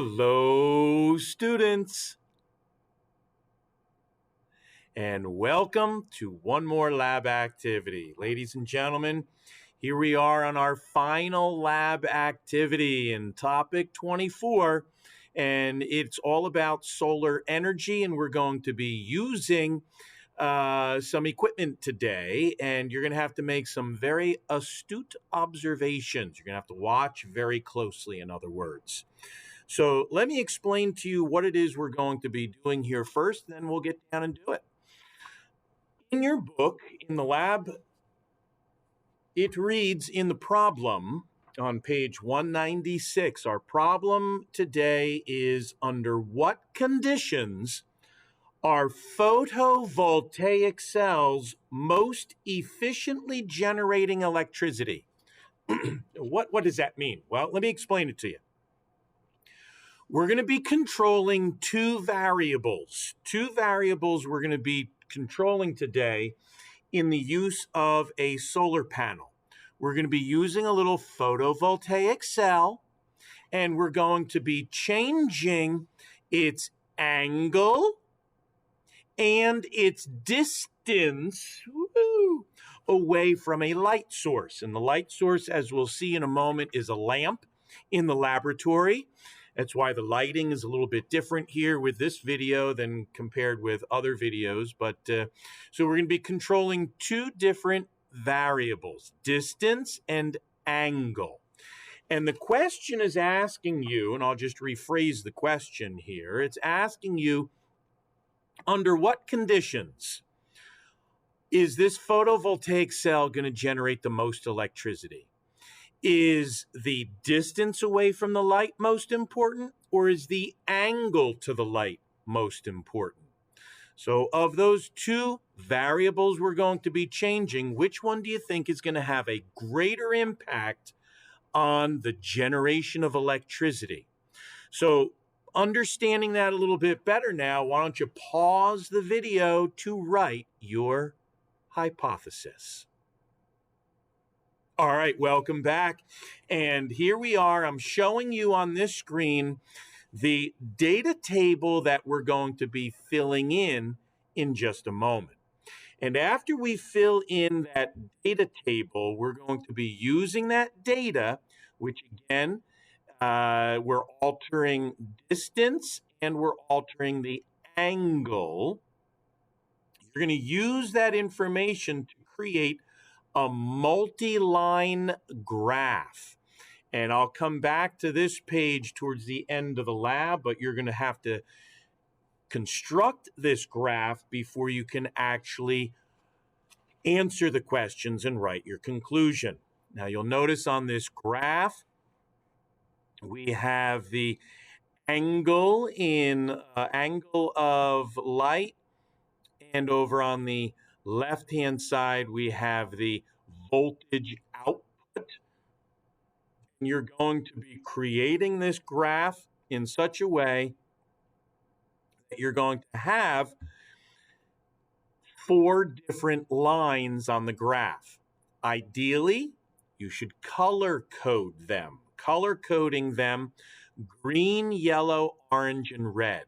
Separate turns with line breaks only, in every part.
Hello, students, and welcome to one more lab activity. Ladies and gentlemen, here we are on our final lab activity in topic 24, and it's all about solar energy, and we're going to be using some equipment today, and you're going to have to make some very astute observations. You're going to have to watch very closely, in other words. So let me explain to you what it is we're going to be doing here first, then we'll get down and do it. In your book, in the lab, it reads in the problem on page 196, our problem today is under what conditions are photovoltaic cells most efficiently generating electricity? What does that mean? Well, let me explain it to you. We're going to be controlling two variables. Two variables we're going to be controlling today in the use of a solar panel. We're going to be using a little photovoltaic cell, and we're going to be changing its angle and its distance away from a light source. And the light source, as we'll see in a moment, is a lamp in the laboratory. That's why the lighting is a little bit different here with this video than compared with other videos. But so we're going to be controlling two different variables, distance and angle. And the question is asking you, and I'll just rephrase the question here, it's asking you, under what conditions is this photovoltaic cell going to generate the most electricity? Is the distance away from the light most important, or is the angle to the light most important? So of those two variables we're going to be changing, which one do you think is going to have a greater impact on the generation of electricity? So understanding that a little bit better now, why don't you pause the video to write your hypothesis? All right, welcome back. And here we are. I'm showing you on this screen the data table that we're going to be filling in just a moment. And after we fill in that data table, we're going to be using that data, which again, we're altering distance and we're altering the angle. You're going to use that information to create a multi-line graph. And I'll come back to this page towards the end of the lab, but you're going to have to construct this graph before you can actually answer the questions and write your conclusion. Now you'll notice on this graph, we have the angle of light, and over on the left-hand side, we have the voltage output. And you're going to be creating this graph in such a way that you're going to have four different lines on the graph. Ideally, you should color code them. Color coding them green, yellow, orange, and red.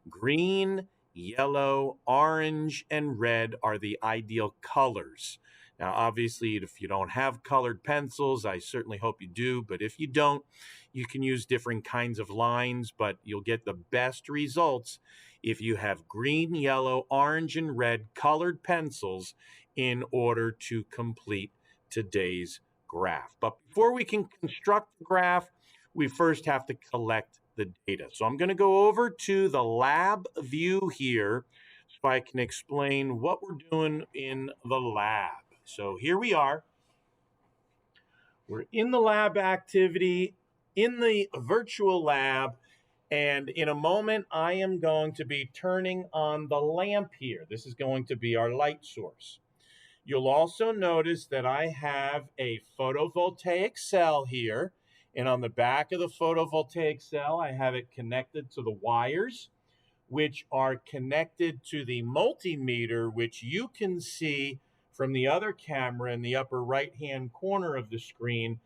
Green, yellow, orange, and red are the ideal colors. Now, obviously, if you don't have colored pencils, I certainly hope you do. But if you don't, you can use different kinds of lines, but you'll get the best results if you have green, yellow, orange, and red colored pencils in order to complete today's graph. But before we can construct the graph, we first have to collect the data. So I'm going to go over to the lab view here so I can explain what we're doing in the lab. So here we are. We're in the lab activity, in the virtual lab, and in a moment, I am going to be turning on the lamp here. This is going to be our light source. You'll also notice that I have a photovoltaic cell here, and on the back of the photovoltaic cell, I have it connected to the wires, which are connected to the multimeter, which you can see from the other camera in the upper right-hand corner of the screen.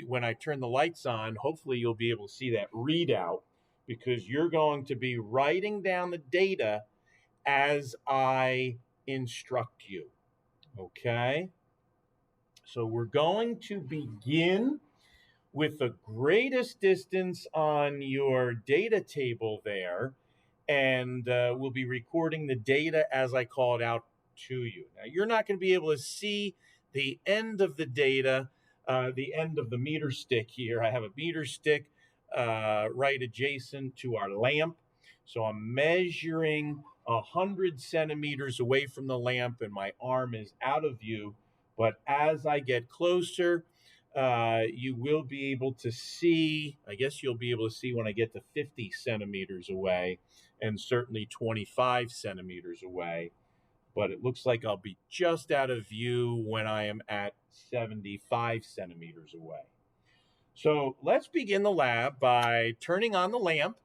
When I turn the lights on, hopefully you'll be able to see that readout because you're going to be writing down the data as I instruct you. Okay? So we're going to begin with the greatest distance on your data table there, and we'll be recording the data as I call it out to you. Now, you're not going to be able to see the end of the data, the end of the meter stick here. I have a meter stick right adjacent to our lamp. So I'm measuring 100 centimeters away from the lamp, and my arm is out of view. But as I get closer, you will be able to see, I guess you'll be able to see when I get to 50 centimeters away, and certainly 25 centimeters away. But it looks like I'll be just out of view when I am at 75 centimeters away. So let's begin the lab by turning on the lamp.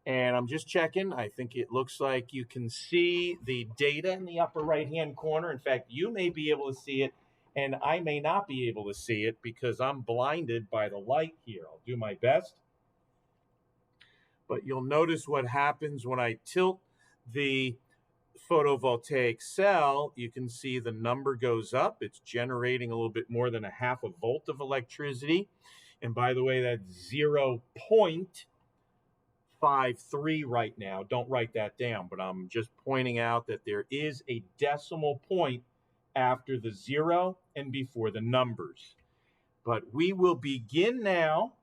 And I'm just checking. I think it looks like you can see the data in the upper right-hand corner. In fact, you may be able to see it, and I may not be able to see it because I'm blinded by the light here. I'll do my best. But you'll notice what happens when I tilt the photovoltaic cell. You can see the number goes up. It's generating a little bit more than a half a volt of electricity. And by the way, that's 0.53 right now. Don't write that down, but I'm just pointing out that there is a decimal point after the 0 and before the numbers. But we will begin now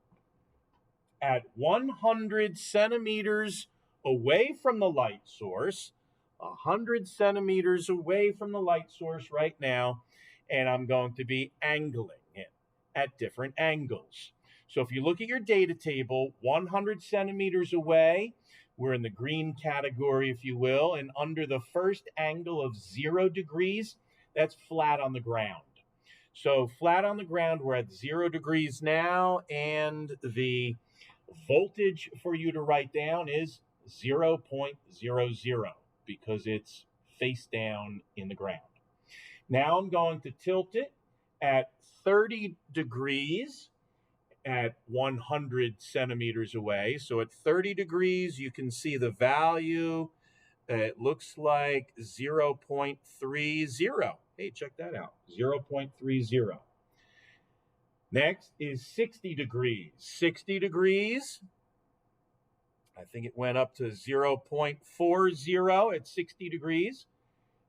at 100 centimeters away from the light source, 100 centimeters away from the light source right now, and I'm going to be angling it at different angles. So if you look at your data table, 100 centimeters away, we're in the green category, if you will, and under the first angle of 0 degrees, that's flat on the ground. So flat on the ground, we're at 0 degrees now, and the voltage for you to write down is 0.00 because it's face down in the ground. Now I'm going to tilt it at 30 degrees at 100 centimeters away. So at 30 degrees, you can see the value. It looks like 0.30. Hey, check that out, 0.30. Next is 60 degrees. 60 degrees, I think it went up to 0.40 at 60 degrees.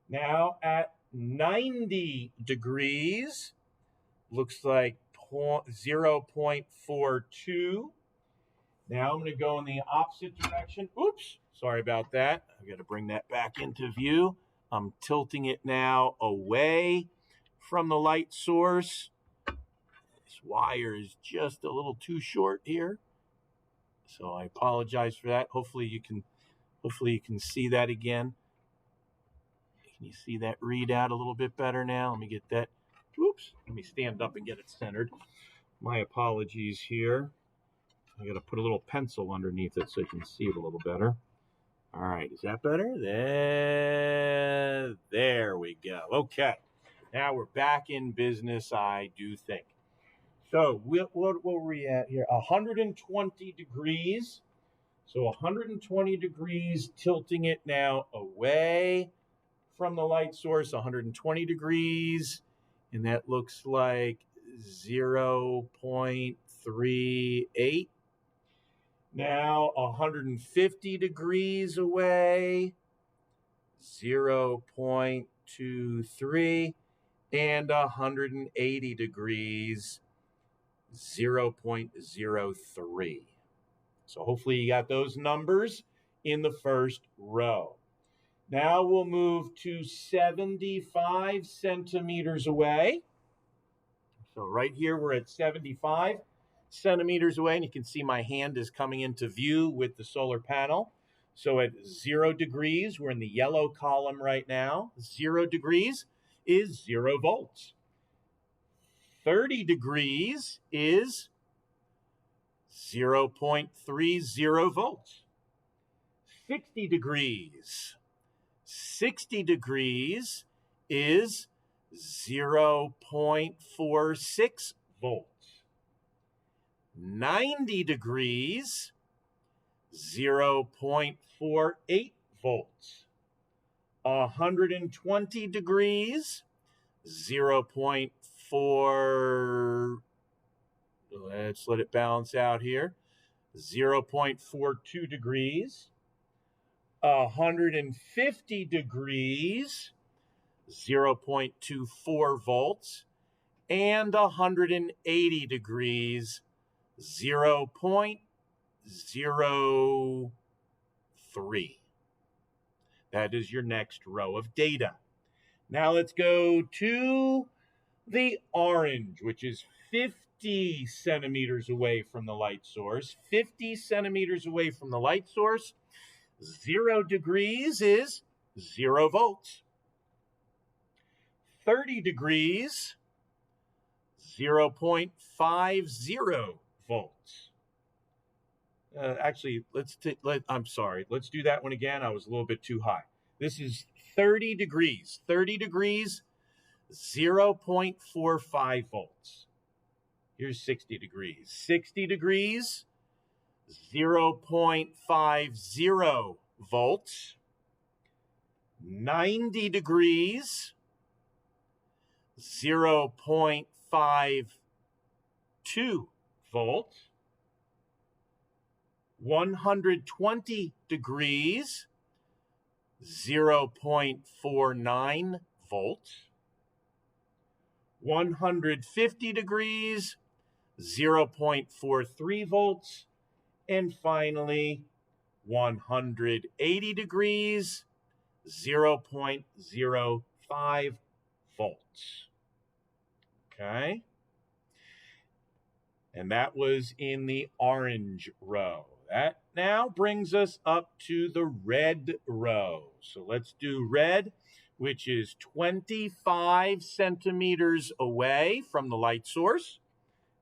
Now at 90 degrees, looks like 0.42. Now I'm going to go in the opposite direction. Oops, sorry about that. I've got to bring that back into view. I'm tilting it now away from the light source. This wire is just a little too short here, so I apologize for that. Hopefully you can see that again. Can you see that readout a little bit better now? Let me get that. Oops, let me stand up and get it centered. My apologies here. I got to put a little pencil underneath it so you can see it a little better. All right, is that better? There we go. Okay, now we're back in business, I do think. So what were we at here? 120 degrees. So 120 degrees, tilting it now away from the light source, 120 degrees, and that looks like 0.38. Now 150 degrees away, 0.23, and 180 degrees, 0.03. So hopefully you got those numbers in the first row. Now we'll move to 75 centimeters away. So right here we're at 75 centimeters away, and you can see my hand is coming into view with the solar panel. So at 0 degrees, we're in the yellow column right now. 0 degrees is 0 volts. 30 degrees is 0.30 volts. 60 degrees. 60 degrees is 0.46 volts. 90 degrees, 0.48 volts. 120 degrees, 0.4, let's let it balance out here, 0.42 degrees. 150 degrees, 0.24 volts, and 180 degrees, 0.03. That is your next row of data. Now let's go to the orange, which is 50 centimeters away from the light source. 50 centimeters away from the light source. 0 degrees is 0 volts. 30 degrees, 0.50 volts. Actually, I'm sorry. Let's do that one again. I was a little bit too high. This is 30 degrees. 30 degrees, 0.45 volts. Here's 60 degrees. 60 degrees, 0.50 volts. 90 degrees, 0.52 volts. 120 degrees, 0.49 volts. 150 degrees, 0.43 volts. And finally, 180 degrees, 0.05 volts. Okay? And that was in the orange row. That now brings us up to the red row. So let's do red, which is 25 centimeters away from the light source.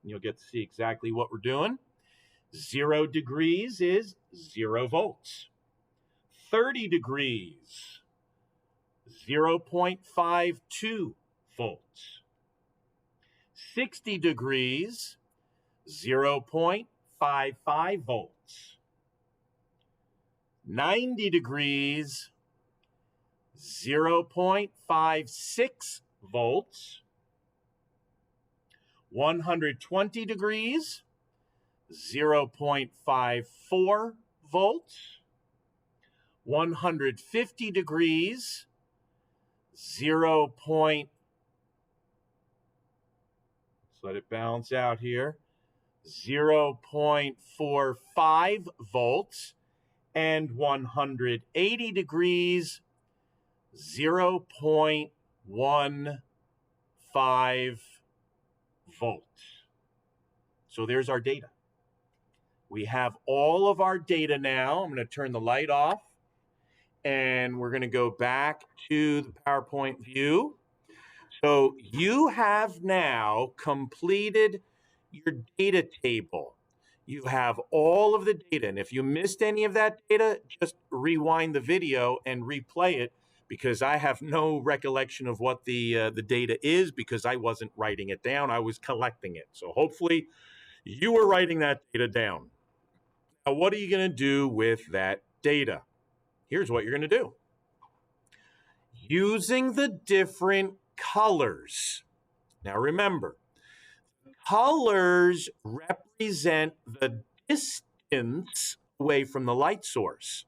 And you'll get to see exactly what we're doing. 0 degrees is 0 volts. 30 degrees, 0.52 volts. 60 degrees, 0.55 volts. 90 degrees, 0.56 volts. 120 degrees, 0.54 volts. 150 degrees, 0. Let's let it balance out here. 0.45 volts, and 180 degrees, 0.15 volts. So there's our data. We have all of our data now. I'm going to turn the light off, and we're going to go back to the PowerPoint view. So you have now completed your data table. You have all of the data. And if you missed any of that data, just rewind the video and replay it, because I have no recollection of what the data is, because I wasn't writing it down. I was collecting it. So hopefully you were writing that data down. Now, what are you going to do with that data? Here's what you're going to do. Using the different colors. Now remember, colors represent the distance away from the light source.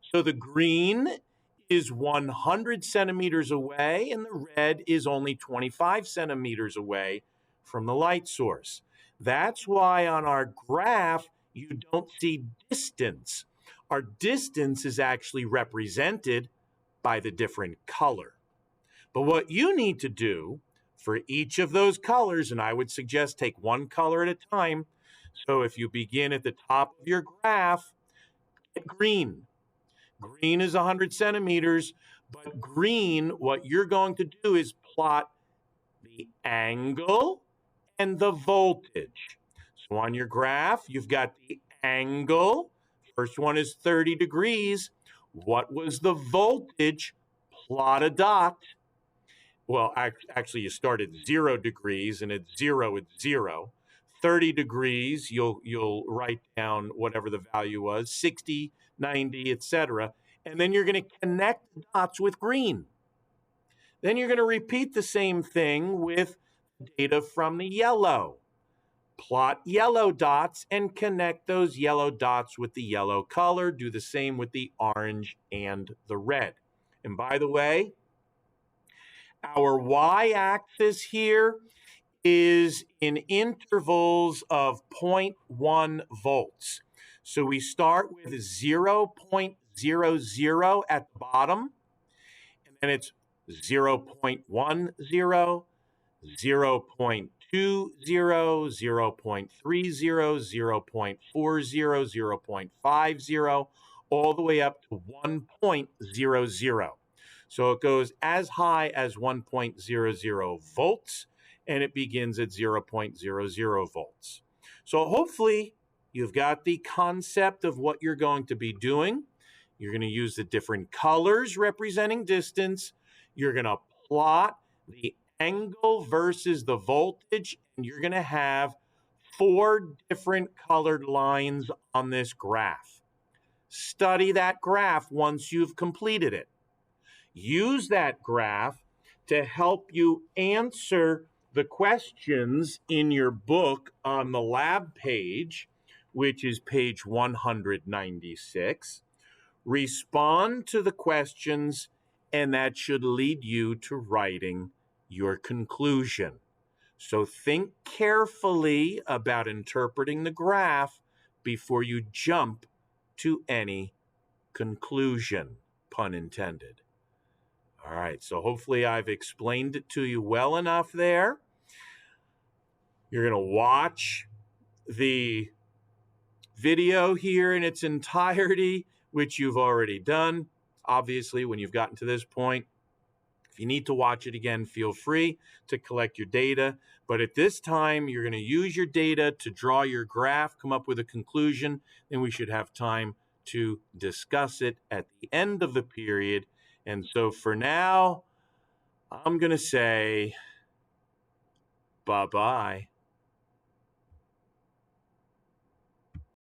So the green is 100 centimeters away, and the red is only 25 centimeters away from the light source. That's why on our graph, you don't see distance. Our distance is actually represented by the different color. But what you need to do for each of those colors, and I would suggest take one color at a time. So if you begin at the top of your graph, get green. Green is 100 centimeters, but green, what you're going to do is plot the angle and the voltage. So on your graph, you've got the angle. First one is 30 degrees. What was the voltage? Plot a dot. Well, actually, you start at 0 degrees, and at 0, it's 0. 30 degrees, you'll write down whatever the value was, 60, 90, etc. And then you're going to connect the dots with green. Then you're going to repeat the same thing with data from the yellow. Plot yellow dots and connect those yellow dots with the yellow color. Do the same with the orange and the red. And by the way, our y-axis here is in intervals of 0.1 volts. So we start with 0.00 at the bottom, and then it's 0.10, 0.20, 0.30, 0.40, 0.50, all the way up to 1.00. So it goes as high as 1.00 volts, and it begins at 0.00 volts. So hopefully you've got the concept of what you're going to be doing. You're going to use the different colors representing distance. You're going to plot the angle versus the voltage, and you're going to have 4 different colored lines on this graph. Study that graph once you've completed it. Use that graph to help you answer the questions in your book on the lab page, which is page 196. Respond to the questions, and that should lead you to writing your conclusion. So think carefully about interpreting the graph before you jump to any conclusion, pun intended. All right, so hopefully I've explained it to you well enough there. You're going to watch the video here in its entirety, which you've already done, obviously, when you've gotten to this point. If you need to watch it again, feel free to collect your data. But at this time, you're going to use your data to draw your graph, come up with a conclusion, and we should have time to discuss it at the end of the period. And so for now, I'm going to say bye-bye.